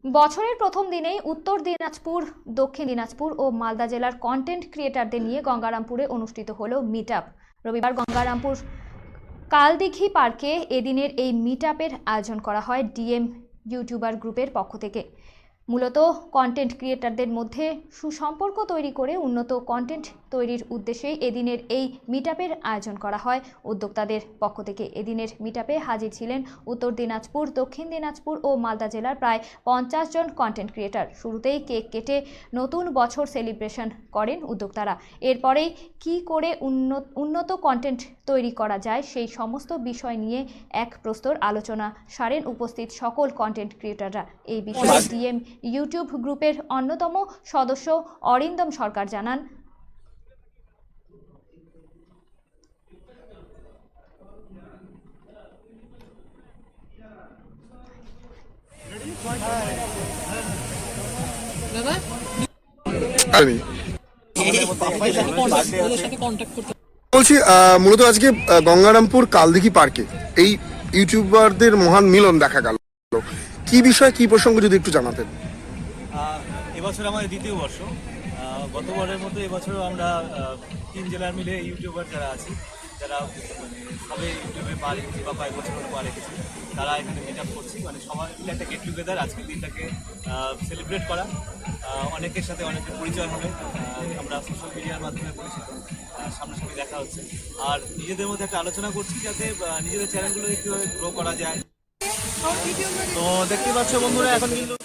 বছরের প্রথম দিনেই উত্তর দিনাজপুর, দক্ষিণ দিনাজপুর ও মালদা জেলার কন্টেন্ট ক্রিয়েটারদের নিয়ে গঙ্গারামপুরে অনুষ্ঠিত হলো মিট আপ। রবিবার গঙ্গারামপুর কালদিঘি পার্কে এদিনের এই মিট আপের আয়োজন করা হয় ডিএম ইউটিউবার গ্রুপের পক্ষ থেকে। মূলত কন্টেন্ট ক্রিয়েটারদের মধ্যে সুসম্পর্ক তৈরি করে উন্নত কন্টেন্ট তৈরির উদ্দেশ্যেই এদিনের এই মিট আপের আয়োজন করা হয় উদ্যোক্তাদের পক্ষ থেকে। এদিনের মিট আপে হাজির ছিলেন উত্তর দিনাজপুর, দক্ষিণ দিনাজপুর ও মালদা জেলার প্রায় 50 জন কন্টেন্ট ক্রিয়েটার। শুরুতেই কেক কেটে নতুন বছর সেলিব্রেশন করেন উদ্যোক্তারা। এরপরেই কি করে উন্নত কন্টেন্ট তৈরি করা যায় সেই সমস্ত বিষয় নিয়ে এক প্রস্তর আলোচনা সারেন উপস্থিত সকল কন্টেন্ট ক্রিয়েটাররা। এই বিষয়ে ডিএম ইউটিউব গ্রুপের অন্যতম সদস্য অরিন্দম সরকার জানান, বলছি মূলত আজকে গঙ্গারামপুর কালদিঘি পার্কে এই ইউটিউবারদের মহান মিলন দেখা গেল। কি বিষয়, কি প্রসঙ্গ যদি একটু জানাতেন। এবছর আমাদের দ্বিতীয় বর্ষ। গতবারের মতো এবছরও আমরা 3 জেলার মিলে ইউটিউবার যারা আছি, যারা মানে সবে ইউটিউবে পা রেখেছি বা কয়েক বছর পা রেখেছি, তারা এখানে মিট আপ করছি। মানে সবাই মিলে একটা গেট টুগেদার, আজকের দিনটাকে সেলিব্রেট করা। অনেকের সাথে অনেকের পরিচয় হবে, আমরা সোশ্যাল মিডিয়ার মাধ্যমে পরিচিত, সামনাসামনি দেখা হচ্ছে। আর নিজেদের মধ্যে একটা আলোচনা করছি যাতে নিজেদের চ্যানেলগুলো কীভাবে গ্রো করা যায়। তো দেখতে পাচ্ছ বন্ধুরা, এখন কিন্তু